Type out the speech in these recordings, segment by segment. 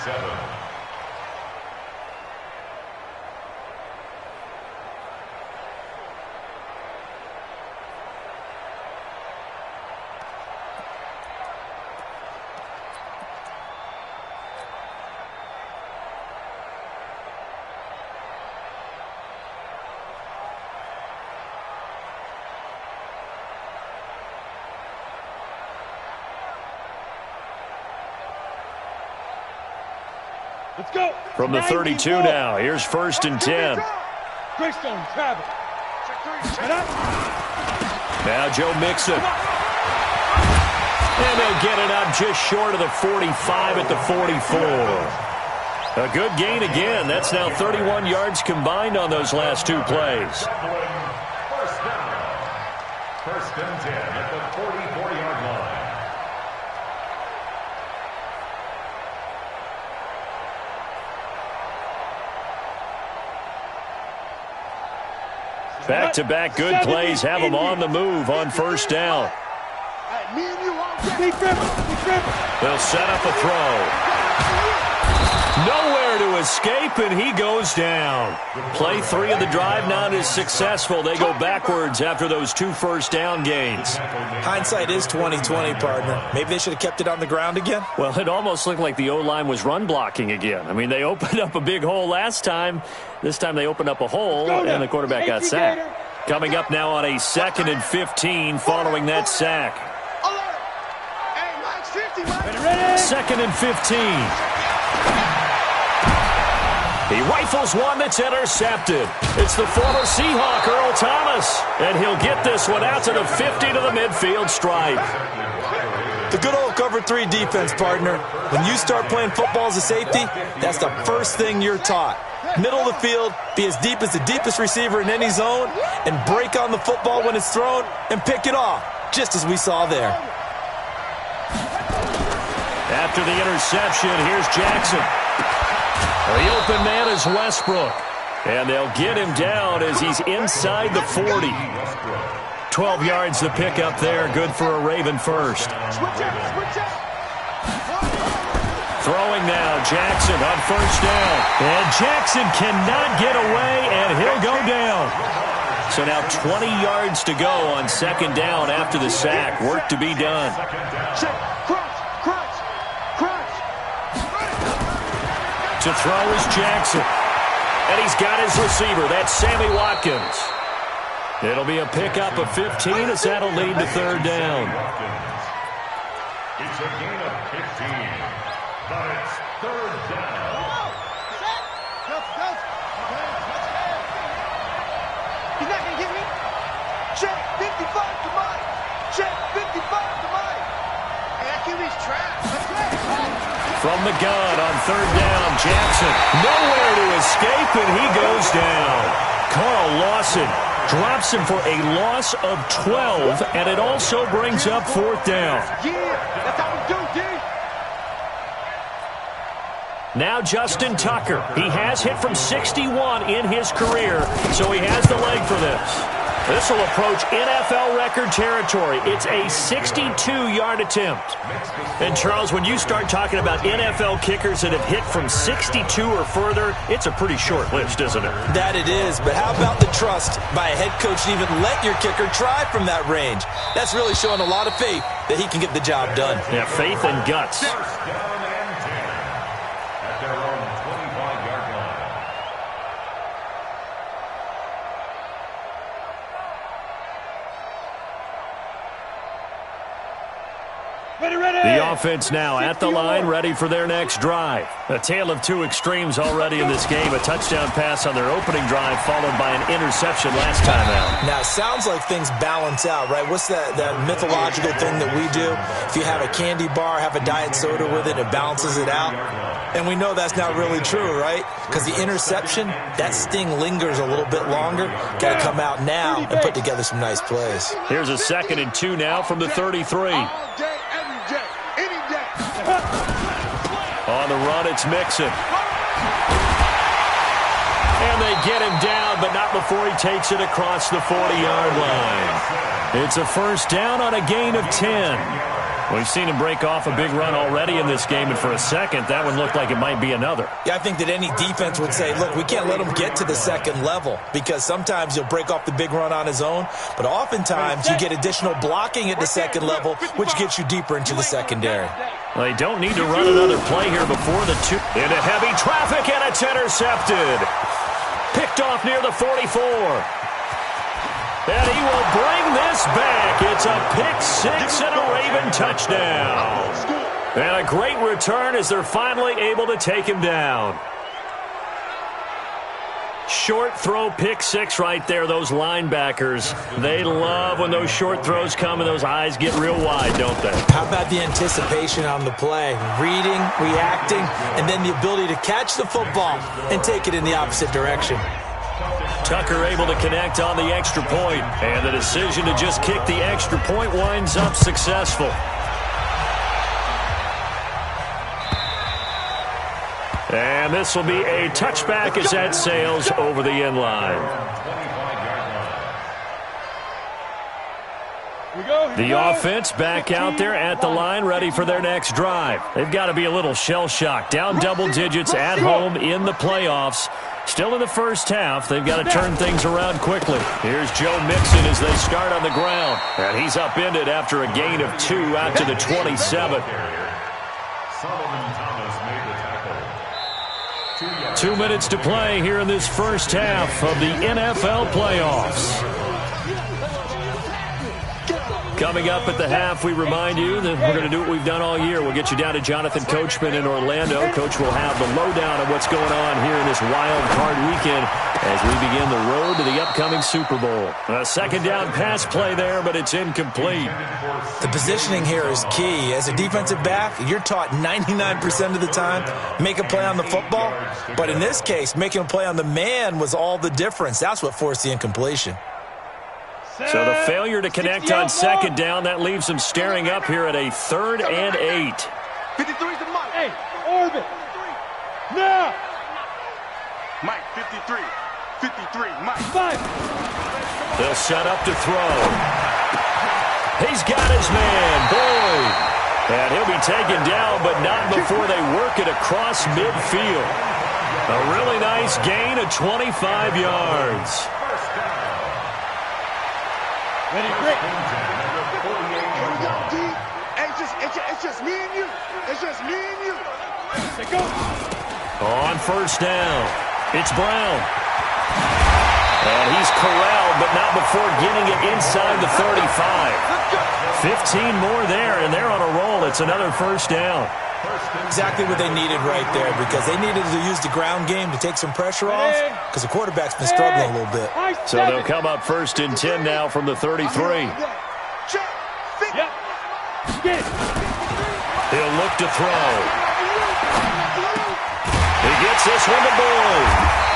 37. Let's go. From the 32 now, here's 1st and 10. Greystone, travel. Now Joe Mixon. And they'll get it up just short of the 45 at the 44. A good gain again. That's now 31 yards combined on those last 2 plays. First down. 1st and 10 at the 44-yard line. Back-to-back good plays have them on the move on 1st down. They'll set up a throw. Nowhere to escape, and he goes down. Play 3 of the drive not as successful. They go backwards after those 2 first down gains. Hindsight is 20/20, partner. Maybe they should have kept it on the ground again. Well, it almost looked like the O-line was run blocking again. I mean, they opened up a big hole last time. This time they opened up a hole, and the quarterback got sacked. Coming up now on a 2nd and 15 following that sack. 2nd and 15. He rifles one that's intercepted. It's the former Seahawk, Earl Thomas. And he'll get this one out to the 50 to the midfield stripe. The good old cover 3 defense, partner. When you start playing football as a safety, that's the first thing you're taught. Middle of the field, be as deep as the deepest receiver in any zone, and break on the football when it's thrown and pick it off, just as we saw there. After the interception, here's Jackson. The open man is Westbrook. And they'll get him down as he's inside the 40. 12 yards to pick up there. Good for a Raven first. Throwing now, Jackson on 1st down. And Jackson cannot get away, and he'll go down. So now 20 yards to go on 2nd down after the sack. Work to be done. To throw is Jackson. And he's got his receiver. That's Sammy Watkins. It'll be a pickup of 15 as that'll lead to 3rd down. It's a gain of 15. But it's 3rd down. He's not going to get me. Check 55 to Mike. Check 55 to Mike. Hey, that QB's trash. Let's go. From the gun on 3rd down, Jackson. Nowhere to escape, and he goes down. Carl Lawson drops him for a loss of 12, and it also brings up 4th down. Yeah, that's how we do, D. Now Justin Tucker. He has hit from 61 in his career, so he has the leg for this. This will approach NFL record territory. It's a 62-yard attempt. And, Charles, when you start talking about NFL kickers that have hit from 62 or further, it's a pretty short list, isn't it? That it is, but how about the trust by a head coach to even let your kicker try from that range? That's really showing a lot of faith that he can get the job done. Yeah, faith and guts. First down and 10 at their own 25-yard line. The offense now at the line, ready for their next drive. A tale of 2 extremes already in this game. A touchdown pass on their opening drive, followed by an interception last time out. Now, it sounds like things balance out, right? What's that mythological thing that we do? If you have a candy bar, have a diet soda with it, it balances it out. And we know that's not really true, right? Because the interception, that sting lingers a little bit longer. Got to come out now and put together some nice plays. Here's a 2nd and 2 now from the 33. On the run, it's Mixon. And they get him down, but not before he takes it across the 40-yard line. It's a 1st down on a gain of 10. We've seen him break off a big run already in this game, and for a second, that one looked like it might be another. Yeah, I think that any defense would say, look, we can't let him get to the second level because sometimes he'll break off the big run on his own, but oftentimes you get additional blocking at the second level, which gets you deeper into the secondary. Well, they don't need to run another play here before the two. Into heavy traffic, and it's intercepted. Picked off near the 44. And he will bring this back. It's a pick-6 and a Raven touchdown. And a great return as they're finally able to take him down. Short throw pick-6 right there, those linebackers. They love when those short throws come and those eyes get real wide, don't they? How about the anticipation on the play? Reading, reacting, and then the ability to catch the football and take it in the opposite direction. Tucker able to connect on the extra point, and the decision to just kick the extra point winds up successful. And this will be a touchback as that sails over the end line. The offense back out there at the line, ready for their next drive. They've got to be a little shell-shocked. Down double digits at home in the playoffs. Still in the first half. They've got to turn things around quickly. Here's Joe Mixon as they start on the ground. And he's upended after a gain of 2 out to the 27. 2 minutes to play here in this first half of the NFL playoffs. Coming up at the half, we remind you that we're going to do what we've done all year. We'll get you down to Jonathan Coachman in Orlando. Coach will have the lowdown of what's going on here in this wild card weekend as we begin the road to the upcoming Super Bowl. A second down pass play there, but it's incomplete. The positioning here is key. As a defensive back, you're taught 99% of the time, make a play on the football. But in this case, making a play on the man was all the difference. That's what forced the incompletion. So the failure to connect on second down, that leaves them staring up here at a 3rd and 8. 53's the Mike. Hey, orbit. Now. Mike, 53. 53, Mike. 5. They'll set up to throw. He's got his man, Boyd. And he'll be taken down, but not before they work it across midfield. A really nice gain of 25 yards. Ready, Rick. It's just me and you. It's just me and you. Let's go. On first down, it's Brown. And he's corralled, but not before getting it inside the 35. 15 more there, and they're on a roll. It's another first down. Exactly what they needed right there, because they needed to use the ground game to take some pressure off, because the quarterback's been struggling a little bit. So they'll come up 1st and 10 now from the 33. He'll look to throw. He gets this one to Boyd.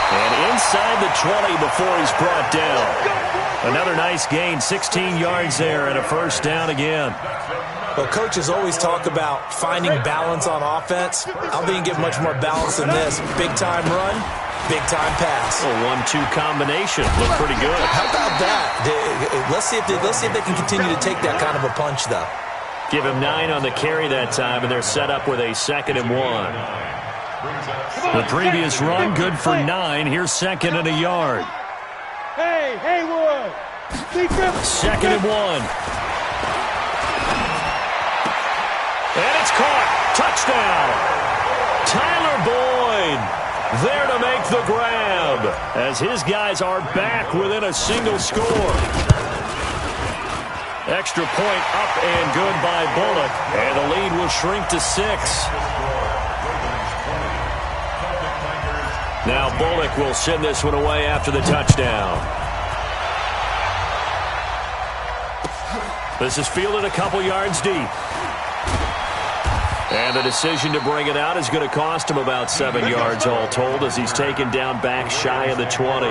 And inside the 20 before he's brought down. Another nice gain, 16 yards there, and a first down again. Well, coaches always talk about finding balance on offense. I don't think you get much more balance than this. Big-time run, big-time pass. A 1-2 combination. Look pretty good. How about that? Let's see if they can continue to take that kind of a punch, though. Give him 9 on the carry that time, and they're set up with a 2nd and 1. The previous run, good for 9. Here's 2nd and a yard. Hey, Haywood. 2nd and 1. And it's caught. Touchdown. Tyler Boyd there to make the grab as his guys are back within a single score. Extra point up and good by Bullock. And the lead will shrink to 6. Now Bullock will send this one away after the touchdown. This is fielded a couple yards deep. And the decision to bring it out is going to cost him about 7 yards all told as he's taken down back shy of the 20.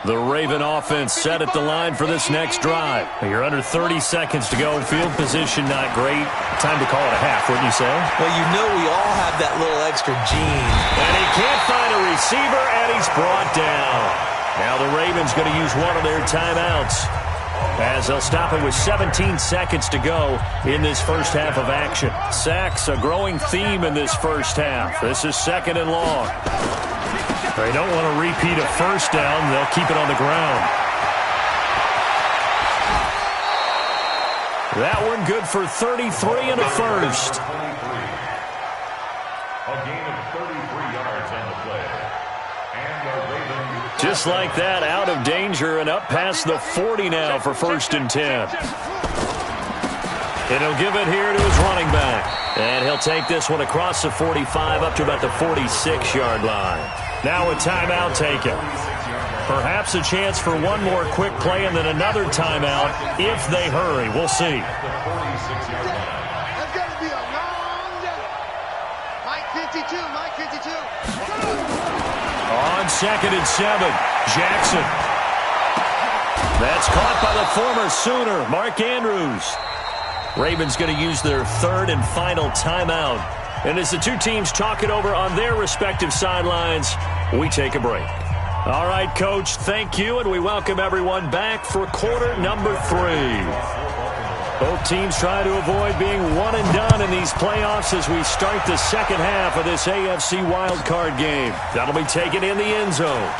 The Raven offense set at the line for this next drive. You're under 30 seconds to go. Field position not great. Time to call it a half, wouldn't you say? Well, you know we all have that little extra gene. And he can't find a receiver, and he's brought down. Now the Ravens going to use one of their timeouts, as they'll stop it with 17 seconds to go in this first half of action. Sacks, a growing theme in this first half. This is 2nd and long. They don't want to repeat a first down. They'll keep it on the ground. That one good for 33 and a first. A gain of 33 yards on the play. And the Ravens. Just like that, out of danger and up past the 40 now for 1st and 10. And he'll give it here to his running back. And he'll take this one across the 45 up to about the 46-yard line. Now a timeout taken. Perhaps a chance for one more quick play and then another timeout if they hurry. We'll see. That's going to be a long day. Mike 52, Mike 52. On 2nd and 7, Jackson. That's caught by the former Sooner, Mark Andrews. Ravens going to use their 3rd and final timeout. And as the two teams talk it over on their respective sidelines, we take a break. All right, Coach, thank you, and we welcome everyone back for quarter number 3. Both teams try to avoid being one and done in these playoffs as we start the second half of this AFC wildcard game. That'll be taken in the end zone.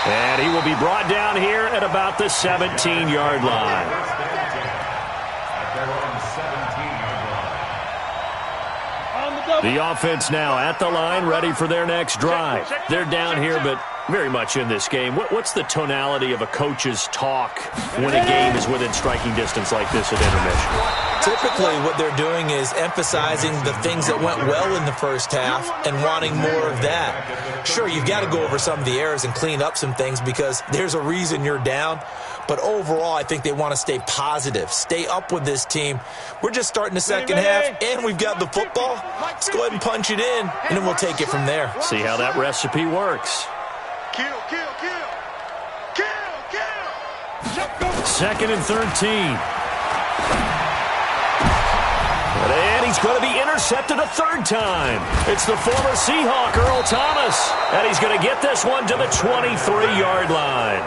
And he will be brought down here at about the 17-yard line. The offense now at the line, ready for their next drive. They're down here, but very much in this game. What's the tonality of a coach's talk when a game is within striking distance like this at intermission? Typically, what they're doing is emphasizing the things that went well in the first half and wanting more of that. Sure, you've got to go over some of the errors and clean up some things because there's a reason you're down. But overall, I think they want to stay positive, stay up with this team. We're just starting the second half, and we've got the football. Let's go ahead and punch it in, and then we'll take it from there. See how that recipe works. Kill, kill, kill. Kill, kill. 2nd and 13. And he's going to be intercepted a 3rd time. It's the former Seahawk, Earl Thomas. And he's going to get this one to the 23-yard line.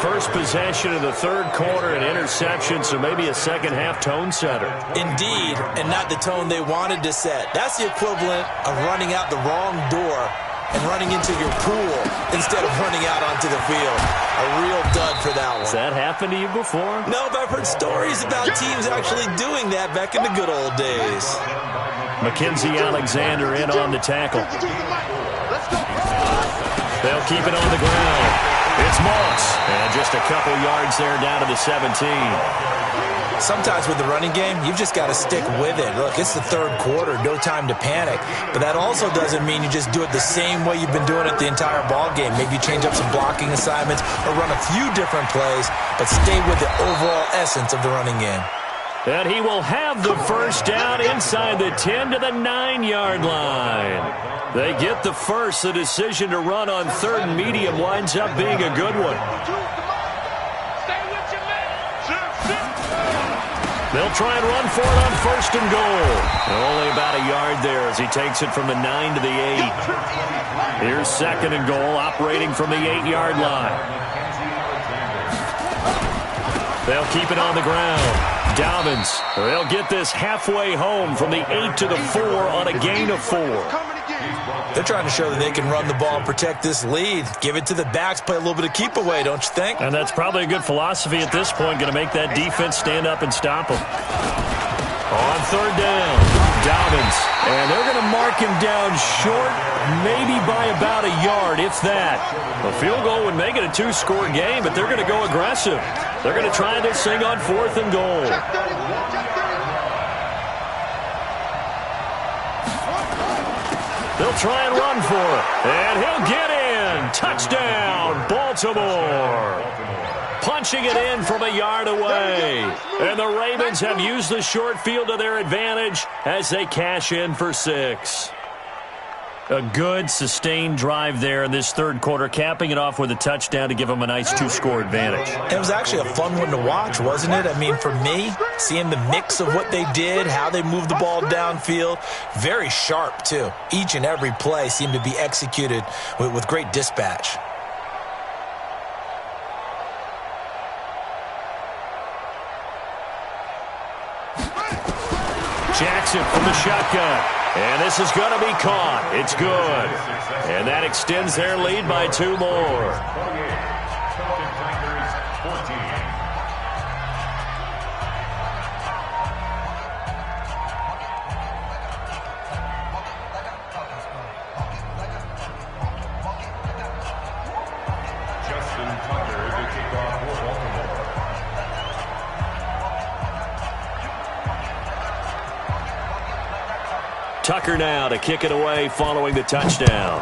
First possession of the 3rd quarter, an interception, so maybe a second half tone setter. Indeed, and not the tone they wanted to set. That's the equivalent of running out the wrong door and running into your pool instead of running out onto the field. A real dud for that one. Has that happened to you before? No, but I've heard stories about teams actually doing that back in the good old days. Mackenzie Alexander in on the tackle. They'll keep it on the ground. It's Moss, and just a couple yards there down to the 17. Sometimes with the running game, you've just got to stick with it. Look, it's the 3rd quarter, no time to panic. But that also doesn't mean you just do it the same way you've been doing it the entire ball game. Maybe you change up some blocking assignments or run a few different plays, but stay with the overall essence of the running game. And he will have the first down inside the 10 to the 9-yard line. They get the first. The decision to run on 3rd and medium winds up being a good one. They'll try and run for it on 1st and goal. Only about a yard there as he takes it from the 9 to the 8. Here's 2nd and goal, operating from the 8-yard line. They'll keep it on the ground. Dobbins, they'll get this halfway home from the 8 to the 4 on a gain of 4. They're trying to show that they can run the ball and protect this lead. Give it to the backs, play a little bit of keep away, don't you think? And that's probably a good philosophy at this point, going to make that defense stand up and stop them. On 3rd down, Dobbins, and they're going to mark him down short, maybe by about a yard, if that. A field goal would make it a 2-score game, but they're going to go aggressive. They're going to try this thing on 4th and goal. They'll try and run for it, and he'll get in. Touchdown, Baltimore. Punching it in from a yard away. And the Ravens have used the short field to their advantage as they cash in for 6. A good, sustained drive there in this third quarter, capping it off with a touchdown to give them a nice 2-score advantage. It was actually a fun one to watch, wasn't it? I mean, for me, seeing the mix of what they did, how they moved the ball downfield, very sharp, too. Each and every play seemed to be executed with great dispatch. Jackson from the shotgun. And this is going to be caught. It's good. And that extends their lead by 2 more. Justin Tucker to kick off for Baltimore. Tucker now to kick it away following the touchdown.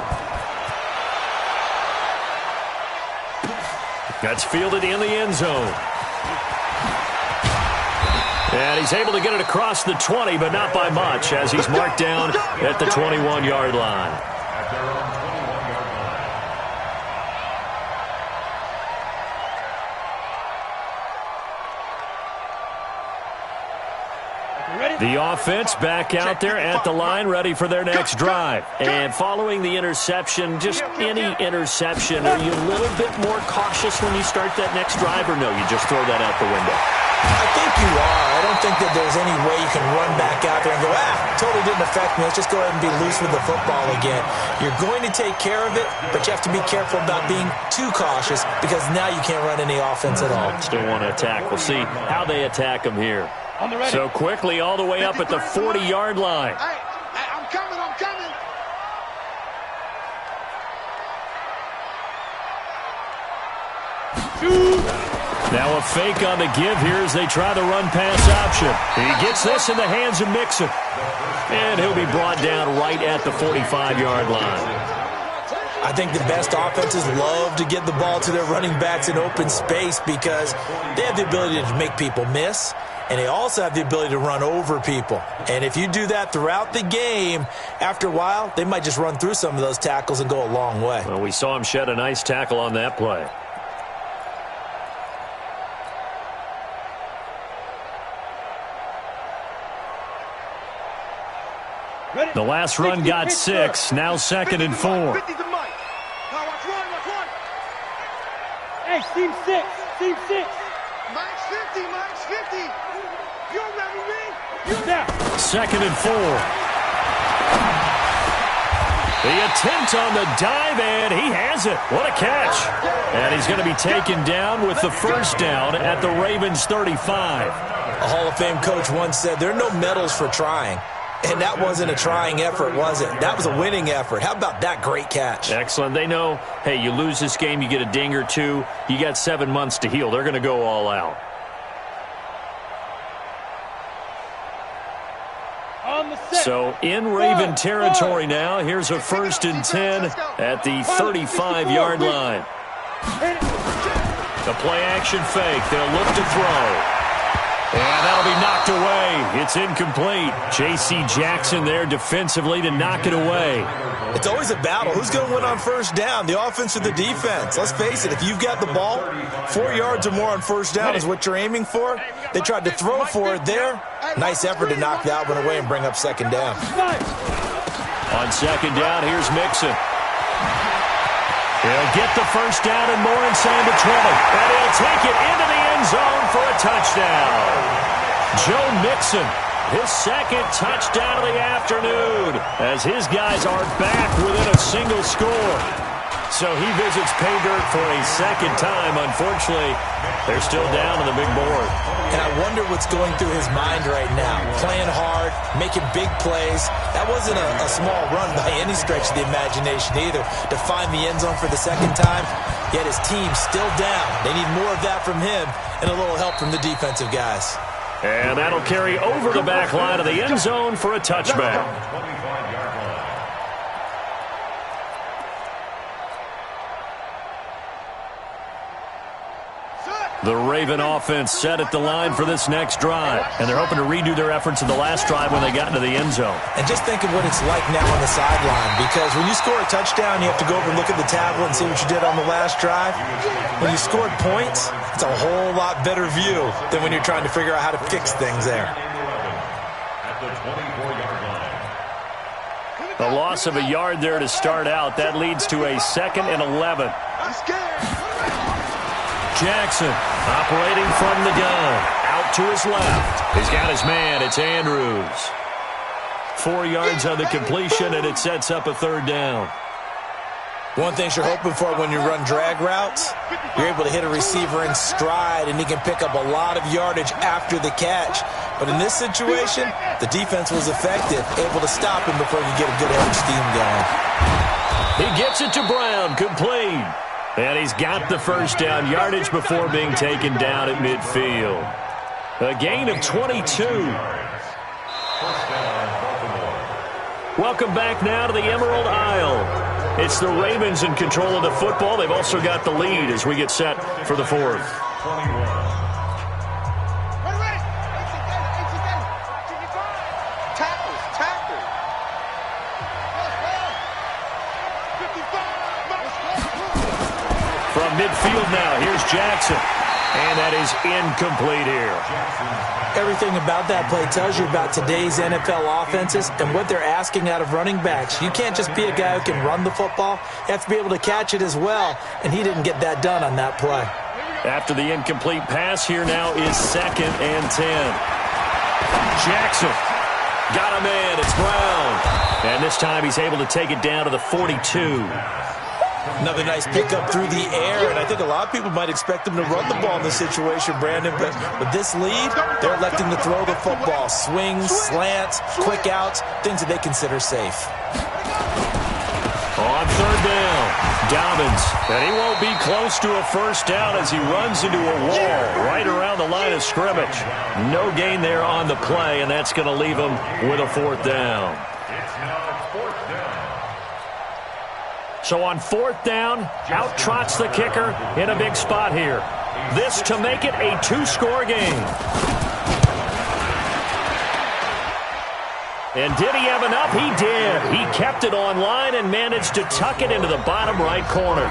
That's fielded in the end zone. And he's able to get it across the 20, but not by much, as he's marked down at the 21-yard line. At their own 21-yard line. The offense back out there at the line, ready for their next drive. And following the interception, just any interception, are you a little bit more cautious when you start that next drive, or no, you just throw that out the window? I think you are. I don't think that there's any way you can run back out there and go, totally didn't affect me. Let's just go ahead and be loose with the football again. You're going to take care of it, but you have to be careful about being too cautious because now you can't run any offense at all. Still want to attack. We'll see how they attack them here. So quickly all the way up at the 40-yard line. Hey, I'm coming. Now a fake on the give here as they try the run-pass option. He gets this in the hands of Mixon. And he'll be brought down right at the 45-yard line. I think the best offenses love to get the ball to their running backs in open space because they have the ability to make people miss, and they also have the ability to run over people. And if you do that throughout the game, after a while, they might just run through some of those tackles and go a long way. Well, we saw him shed a nice tackle on that play. The last run got 6, now 2nd and 4. 50 to Mike. Now watch run. Hey, team 6. Mike's 50. You remember me? Now. 2nd and 4. The attempt on the dive, and he has it. What a catch. And he's going to be taken down with the first down at the Ravens 35. A Hall of Fame coach once said, there are no medals for trying. And that wasn't a trying effort, was it? That was a winning effort. How about that great catch? Excellent. They know, hey, you lose this game, you get a ding or two, you got 7 months to heal. They're going to go all out. So in Raven territory now, here's a 1st and 10 at the 35-yard line. The play action fake. They'll look to throw. And that'll be knocked away. It's incomplete. J.C. Jackson there defensively to knock it away. It's always a battle. Who's going to win on first down, the offense or the defense? Let's face it, if you've got the ball, 4 yards or more on first down is what you're aiming for. They tried to throw for it there. Nice effort to knock that one away and bring up 2nd down. On 2nd down, here's Mixon. He'll get the first down and more inside the 20. And he'll take it into the end zone for a touchdown. Joe Mixon, his 2nd touchdown of the afternoon, as his guys are back within a single score. So he visits pay dirt for a 2nd time. Unfortunately, they're still down on the big board. And I wonder what's going through his mind right now. Playing hard, making big plays. That wasn't a small run by any stretch of the imagination either. To find the end zone for the 2nd time, yet his team's still down. They need more of that from him and a little help from the defensive guys. And that'll carry over the back line of the end zone for a touchback. 25-yard line. Set. The Raven offense set at the line for this next drive, and they're hoping to redo their efforts in the last drive when they got into the end zone. And just think of what it's like now on the sideline, because when you score a touchdown, you have to go over and look at the tablet and see what you did on the last drive. When you scored points, it's a whole lot better view than when you're trying to figure out how to fix things there. At the 24-yard line. A loss of a yard there to start out. That leads to a 2nd and 11. I'm scared. Jackson operating from the gun. Out to his left. He's got his man. It's Andrews. 4 yards on the completion, and it sets up a 3rd down. One thing you're hoping for when you run drag routes, you're able to hit a receiver in stride, and he can pick up a lot of yardage after the catch. But in this situation, the defense was effective, able to stop him before you get a good head of steam going. He gets it to Brown, complete. And he's got the 1st down, yardage before being taken down at midfield. A gain of 22. Welcome back now to the Emerald Isle. It's the Ravens in control of the football. They've also got the lead as we get set for the 4th. From midfield now, here's Jackson. And that is incomplete here. Everything about that play tells you about today's NFL offenses and what they're asking out of running backs. You can't just be a guy who can run the football. You have to be able to catch it as well, and he didn't get that done on that play. After the incomplete pass, here now is 2nd and 10. Jackson got a man. It's Brown. And this time he's able to take it down to the 42. Another nice pickup through the air, and I think a lot of people might expect them to run the ball in this situation, Brandon, but with this lead, they're electing to throw the football. Swings, slants, quick outs, things that they consider safe. On 3rd down, Dobbins, and he won't be close to a 1st down as he runs into a wall right around the line of scrimmage. No gain there on the play, and that's going to leave him with a 4th down. It's now 4th down. So on 4th down, out trots the kicker in a big spot here. This to make it a 2-score game. And did he have enough? He did. He kept it on line and managed to tuck it into the bottom right corner.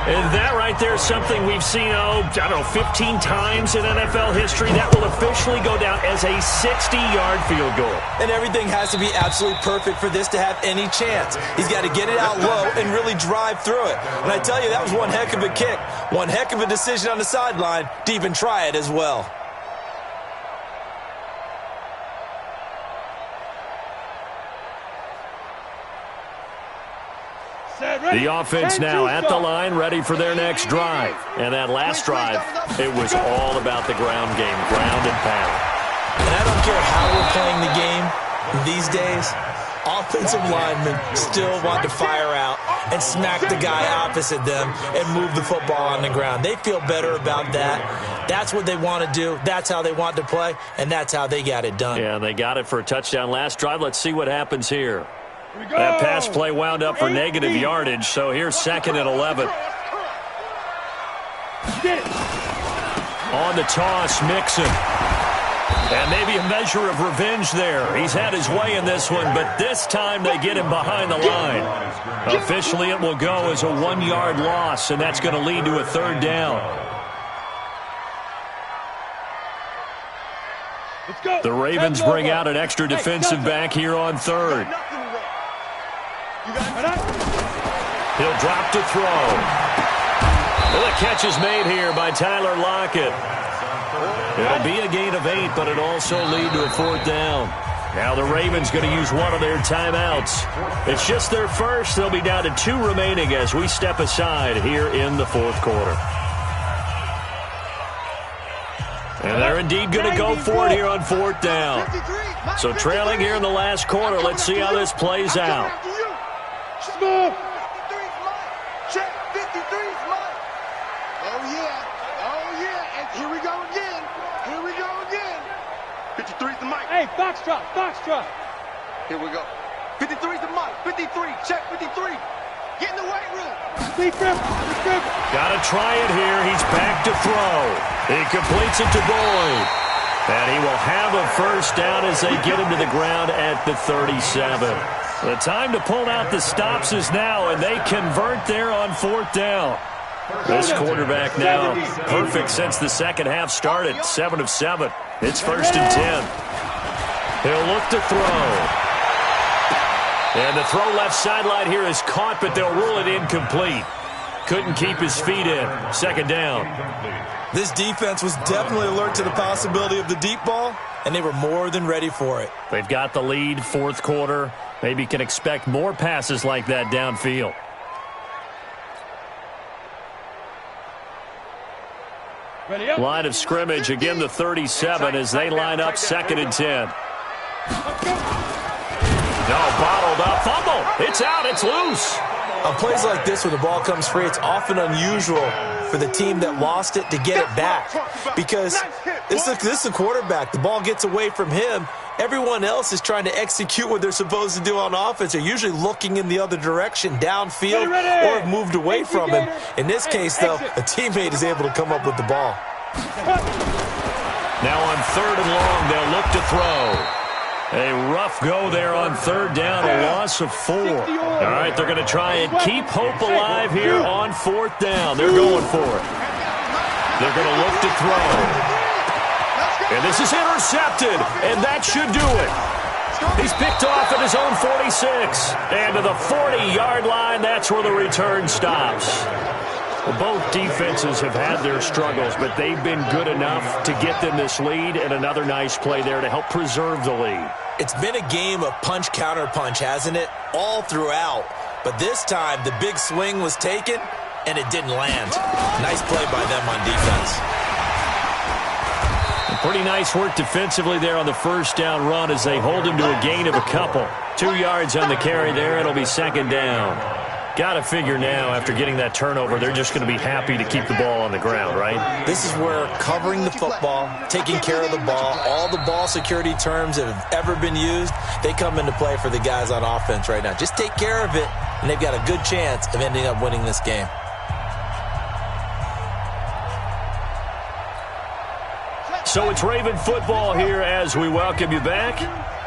And that right there is something we've seen, 15 times in NFL history. That will officially go down as a 60-yard field goal. And everything has to be absolutely perfect for this to have any chance. He's got to get it out low and really drive through it. And I tell you, that was one heck of a kick. One heck of a decision on the sideline to even try it as well. The offense now at the line, ready for their next drive. And that last drive, it was all about the ground game, ground and pound. And I don't care how we're playing the game these days, offensive linemen still want to fire out and smack the guy opposite them and move the football on the ground. They feel better about that. That's what they want to do. That's how they want to play, and that's how they got it done. Yeah, they got it for a touchdown last drive. Let's see what happens here. That pass play wound up for negative yardage, so here's 2nd and 11. On the toss, Mixon. And maybe a measure of revenge there. He's had his way in this one, but this time they get him behind the line. Officially, it will go as a 1-yard loss, and that's going to lead to a 3rd down. The Ravens bring out an extra defensive back here on 3rd. He'll drop to throw. Well, the catch is made here by Tyler Lockett. It'll be a gain of 8, but it'll also lead to a 4th down. Now the Ravens going to use one of their timeouts. It's just their first. They'll be down to 2 remaining as we step aside here in the 4th quarter. And they're indeed going to go for it here on 4th down. So trailing here in the last quarter. Let's see how this plays out. Small. 53's mine. Check. 53's mine. Oh, yeah. Oh, yeah. And here we go again. Here we go again. 53's the mic. Hey, foxtrot, foxtrot. Here we go. 53's the mic. 53. Check 53. Get in the weight room. Got to try it here. He's back to throw. He completes it to Boyd. And he will have a first down as they get him to the ground at the 37. The time to pull out the stops is now, and they convert there on 4th down. This quarterback now perfect since the second half started. 7 of 7. It's 1st and 10. He'll look to throw. And the throw left sideline here is caught, but they'll rule it incomplete. Couldn't keep his feet in. 2nd down. This defense was definitely alert to the possibility of the deep ball, and they were more than ready for it. They've got the lead, 4th quarter. Maybe can expect more passes like that downfield. Line of scrimmage, again the 37 as they line up 2nd and 10. No, bottled up, fumble. It's out, it's loose. On plays like this where the ball comes free, it's often unusual for the team that lost it to get it back. Because this is a quarterback. The ball gets away from him. Everyone else is trying to execute what they're supposed to do on offense. They're usually looking in the other direction, downfield, or have moved away from him. In this case, though, a teammate is able to come up with the ball. Now on 3rd and long, they'll look to throw. A rough go there on 3rd down, a loss of 4. All right, they're going to try and keep hope alive here on 4th down. They're going for it. They're going to look to throw. And this is intercepted, and that should do it. He's picked off at his own 46. And to the 40-yard line, that's where the return stops. Well, both defenses have had their struggles, but they've been good enough to get them this lead, and another nice play there to help preserve the lead. It's been a game of punch-counter-punch, hasn't it? All throughout. But this time, the big swing was taken, and it didn't land. Nice play by them on defense. Pretty nice work defensively there on the 1st down run as they hold him to a gain of a couple. 2 yards on the carry there. It'll be 2nd down. Got to figure now, after getting that turnover, they're just going to be happy to keep the ball on the ground, right? This is where covering the football, taking care of the ball, all the ball security terms that have ever been used, they come into play for the guys on offense right now. Just take care of it, and they've got a good chance of ending up winning this game. So it's Raven football here as we welcome you back.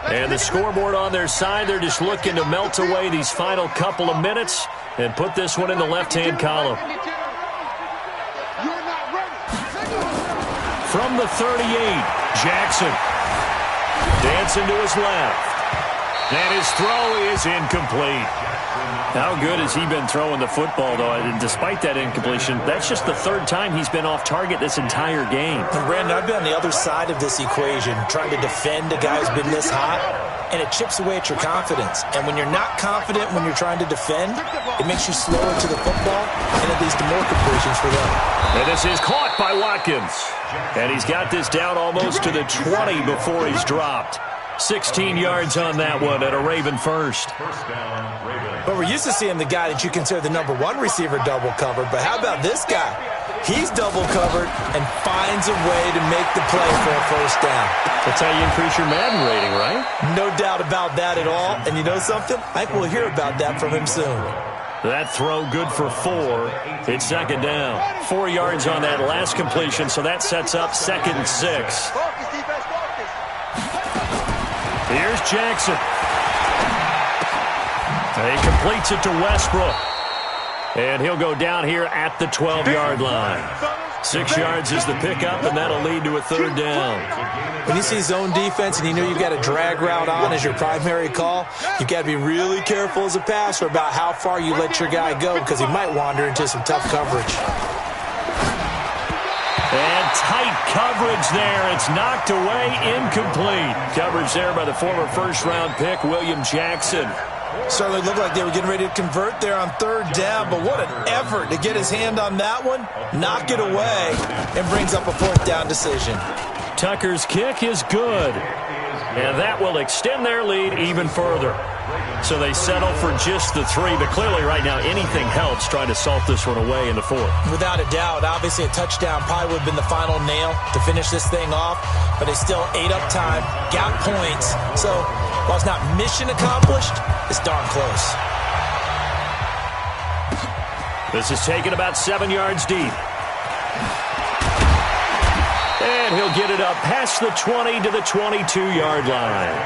And the scoreboard on their side, they're just looking to melt away these final couple of minutes and put this one in the left-hand column. From the 38, Jackson. Dancing to his left. And his throw is incomplete. How good has he been throwing the football, though? And despite that incompletion, that's just the 3rd time he's been off target this entire game. And Brandon, I've been on the other side of this equation, trying to defend a guy who's been this hot, and it chips away at your confidence. And when you're not confident when you're trying to defend, it makes you slower to the football, and it leads to more completions for them. And this is caught by Watkins. And he's got this down almost to the 20 before he's dropped. 16 yards on that one at a Raven first. But we're used to seeing the guy that you consider the #1 receiver double covered. But how about this guy? He's double covered and finds a way to make the play for a first down. That's how you increase your Madden rating, right? No doubt about that at all. And you know something? I think we'll hear about that from him soon. That throw good for 4. It's 2nd down. 4 yards on that last completion, so that sets up 2nd and 6. Here's Jackson. He completes it to Westbrook. And he'll go down here at the 12-yard line. 6 yards is the pickup, and that'll lead to a 3rd down. When you see zone defense and you know you've got a drag route on as your primary call, you've got to be really careful as a passer about how far you let your guy go because he might wander into some tough coverage. And tight coverage there. It's knocked away, incomplete. Coverage there by the former first-round pick, William Jackson. Certainly looked like they were getting ready to convert there on 3rd down, but what an effort to get his hand on that one, knock it away, and brings up a 4th down decision. Tucker's kick is good, and that will extend their lead even further. So they settle for just the 3, but clearly right now anything helps trying to salt this one away in the 4th. Without a doubt, obviously a touchdown probably would have been the final nail to finish this thing off, but they still ate up time, got points, so while it's not mission accomplished, it's darn close. This is taken about 7 yards deep. And he'll get it up past the 20 to the 22-yard line.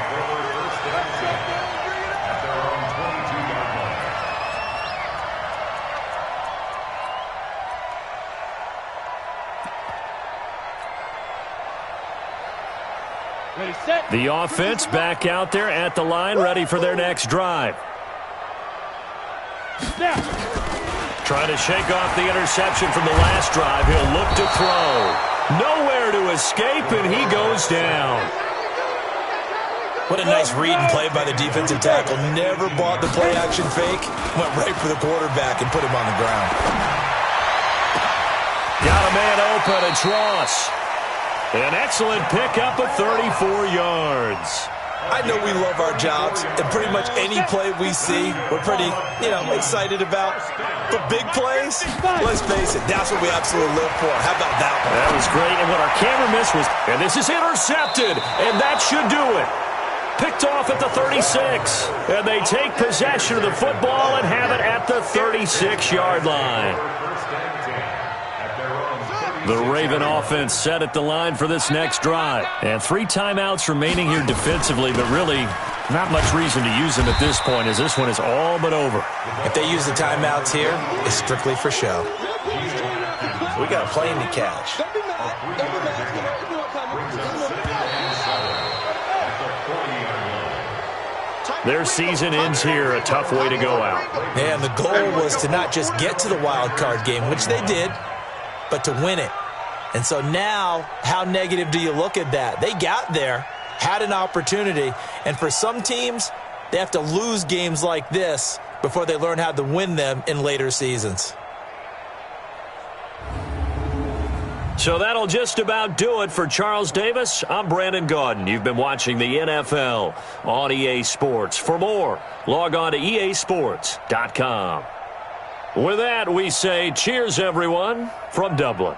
Ready, set. The offense back out there at the line, ready for their next drive. Snap. Trying to shake off the interception from the last drive. He'll look to throw. Nowhere to escape, and he goes down. What a nice read and play by the defensive tackle. Never bought the play-action fake. Went right for the quarterback and put him on the ground. Got a man open. It's Ross. An excellent pickup of 34 yards. I know we love our jobs, and pretty much any play we see, we're pretty, excited about. But big plays, let's face it, that's what we absolutely live for. How about that one? That was great, and what our camera missed was, and this is intercepted, and that should do it. Picked off at the 36, and they take possession of the football and have it at the 36-yard line. The Raven offense set at the line for this next drive. And 3 timeouts remaining here defensively, but really not much reason to use them at this point as this one is all but over. If they use the timeouts here, it's strictly for show. We got a plane to catch. Their season ends here, a tough way to go out. And the goal was to not just get to the wild card game, which they did, but to win it. And so now, how negative do you look at that? They got there, had an opportunity, and for some teams, they have to lose games like this before they learn how to win them in later seasons. So that'll just about do it for Charles Davis. I'm Brandon Gaudin. You've been watching the NFL on EA Sports. For more, log on to easports.com. With that, we say cheers, everyone, from Dublin.